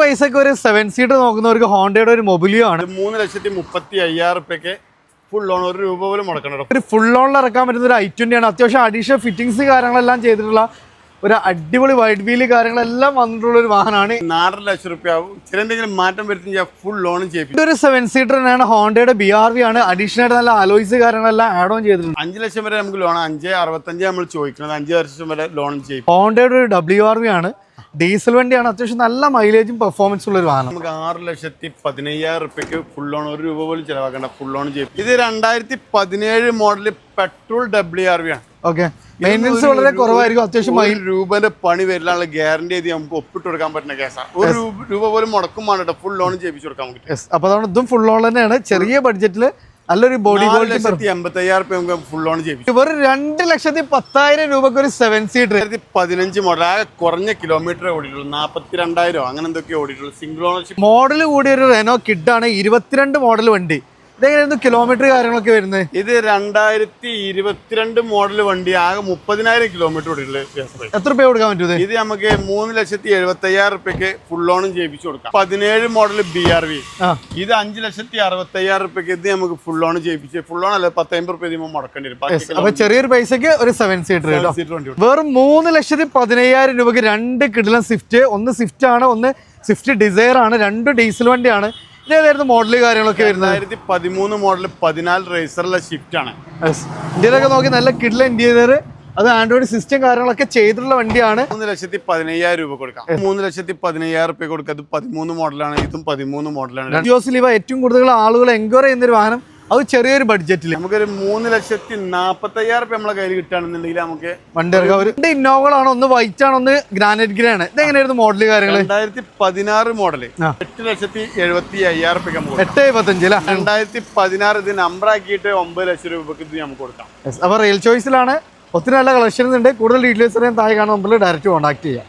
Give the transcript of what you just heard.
പൈസക്ക് ഒരു 7 സീറ്റർ നോക്കുന്നവർക്ക് ഹോണ്ടയുടെ ഒരു മൊബിലിയോ ആണ്. 3,35,000 ഫുൾ ലോൺ, 1 രൂപ പോലും മുടക്കണം. ഒരു ഫുൾ ലോണിൽ ഇറക്കാൻ പറ്റുന്ന ഒരു i20 ആണ്. അത്യാവശ്യം അഡീഷണൽ ഫിറ്റിംഗ്സ് കാര്യങ്ങളെല്ലാം ചെയ്തിട്ടുള്ള ഒരു അടിപൊളി വൈഡ് വീല് കാര്യങ്ങളെല്ലാം വന്നിട്ടുള്ള ഒരു വാഹനമാണ്. 4 ലക്ഷം രൂപ ആവും. ചില എന്തെങ്കിലും മാറ്റം വരുത്തി ഫുൾ ലോണും ചെയ്യും. ഇതൊരു 7 സീറ്റർ തന്നെയാണ്. ഹോണ്ടയുടെ BRV ആണ്. അഡീഷണൽ ആയിട്ട് നല്ല അലോയ്സ് കാര്യങ്ങളെല്ലാം ആഡ് ഓൺ ചെയ്തിട്ടുണ്ട്. 5 ലക്ഷം വരെ നമുക്ക് ലോൺ, 5,65 നമ്മൾ ചോദിക്കുന്നത്, 5 വർഷം വരെ ലോൺ ചെയ്യും. ഹോണ്ടയുടെ ഒരു WRV ആണ്. ഡീസൽ വണ്ടിയാണ്. അത്യാവശ്യം നല്ല മൈലേജും പെർഫോമൻസ് ഉള്ള ഒരു വാഹനം. നമുക്ക് 6,15,000 ഫുൾ ലോൺ, 1 രൂപ പോലും ചിലവാക്കേണ്ട ഫുൾ ലോൺ ചെയ്യും. ഇത് 2017 മോഡൽ പെട്രോൾ WRV ആണ്. ഓക്കെ, മെയിൻ്റനൻസ് വളരെ കുറവായിരിക്കും. അത്യാവശ്യം 1 രൂപന്റെ പണി വരില്ലാനുള്ള ഗ്യാരണ്ടി ചെയ്ത് നമുക്ക് ഒപ്പിട്ട് കൊടുക്കാൻ പറ്റുന്ന കേസാണ്. 1 രൂപ പോലും മുടക്കും വേണ്ട, ഫുൾ ലോൺ ചെയ്യിപ്പിച്ചു കൊടുക്കാൻ പറ്റും. അപ്പൊ അതാണ് ഇതും ഫുൾ ലോൺ തന്നെയാണ്. ചെറിയ ബഡ്ജറ്റിൽ നല്ലൊരു ബോഡി ക്വാളിറ്റി. 4,85,000 ഫുൾ ലോൺ ചെയ്യിപ്പിച്ചു. വെറും 2,10,000 രൂപക്ക് ഒരു 7 സീറ്റർ. 2015 മോഡൽ, ആ കുറഞ്ഞ കിലോമീറ്റർ ഓടിയിട്ടുള്ളൂ, 42,000 അങ്ങനെ എന്തൊക്കെയോ ഓടിയിട്ടുള്ളൂ. സിംഗിൾ ഓണർഷിപ്പ് മോഡൽ കൂടിയ ഒരു റെനോ കിഡ് ആണ്. 22 മോഡൽ വണ്ടി. ഇതെങ്ങനെയായിരുന്നു കിലോമീറ്റർ കാര്യങ്ങളൊക്കെ വരുന്നത്? ഇത് 2022 മോഡൽ വണ്ടി, ആകെ 30,000 കിലോമീറ്റർ ഓടിയിട്ടുള്ളത്. എത്ര രൂപ കൊടുക്കാൻ പറ്റും? ഇത് നമുക്ക് 3,75,000 ഫുൾ ലോണും ചെയ്യിപ്പിച്ചു കൊടുക്കാം. 17 മോഡൽ BRV, ഇത് 5,65,000 ഇത് നമുക്ക് ഫുൾ ലോൺ ചെയ്യിപ്പിച്ച്, ഫുൾ ലോൺ അല്ല 10,000 രൂപ മുടക്കേണ്ടി വരും. അപ്പൊ ചെറിയൊരു പൈസക്ക് ഒരു 7 സീറ്റർ. വെറും 3,15,000 രൂപക്ക് 2 കിടിലൻ സ്വിഫ്റ്റ്. ഒന്ന് സ്വിഫ്റ്റ് ആണ്, ഒന്ന് സ്വിഫ്റ്റ് ഡിസയർ ആണ്. 2 ഡീസൽ വണ്ടിയാണ്. ഇതേതായിരുന്നു മോഡല് കാര്യങ്ങളൊക്കെ വരുന്നത്? 2013 മോഡൽ 14 റേസറുള്ള ഷിഫ്റ്റ് ആണ്. ഇന്ത്യയിലൊക്കെ നോക്കി നല്ല കിടിലൻ ഇന്റീരിയർ, അത് ആൻഡ്രോയിഡ് സിസ്റ്റം കാര്യങ്ങളൊക്കെ ചെയ്തിട്ടുള്ള വണ്ടിയാണ്. 3,15,000 രൂപ കൊടുക്കാം. 3,15,000 രൂപ കൊടുക്കാം. ഇത് 13 മോഡലാണ്, ഇതും 13 മോഡലാണ്. ജിയോസിലിവ ഏറ്റവും കൂടുതൽ ആളുകൾ എൻക്വയറി ചെയ്യുന്ന ഒരു വാഹനം. അത് ചെറിയൊരു ബഡ്ജറ്റിൽ നമുക്കൊരു 3,45,000 നമ്മളെ കയ്യിൽ കിട്ടുകയാണെന്നുണ്ടെങ്കിൽ നമുക്ക് വണ്ടി ഇറക്കാം. ഒരു ഇന്നോവകളാണ്, ഒന്ന് വൈറ്റ് ആണ്, ഒന്ന് ഗ്രാനൈറ്റ് ഗ്രേ ആണ്. ഇതെങ്ങനെയായിരുന്നു മോഡല് കാര്യങ്ങൾ? 2016 മോഡല് 8,75,000 8,75 2016 ഇത് നമ്പർ ആക്കിയിട്ട് 9 ലക്ഷം രൂപക്ക് ഇത് നമുക്ക് കൊടുക്കാം. അപ്പൊ റിയൽ ചോയ്സിലാണ്. ഒത്തിരി നല്ല കളക്ഷൻസ് ഉണ്ട്. കൂടുതൽ ഡീറ്റെയിൽസ് അറിയാൻ താഴെ കാണുന്ന നമ്പറിൽ ഡയറക്റ്റ് കോൺടാക്ട് ചെയ്യാം.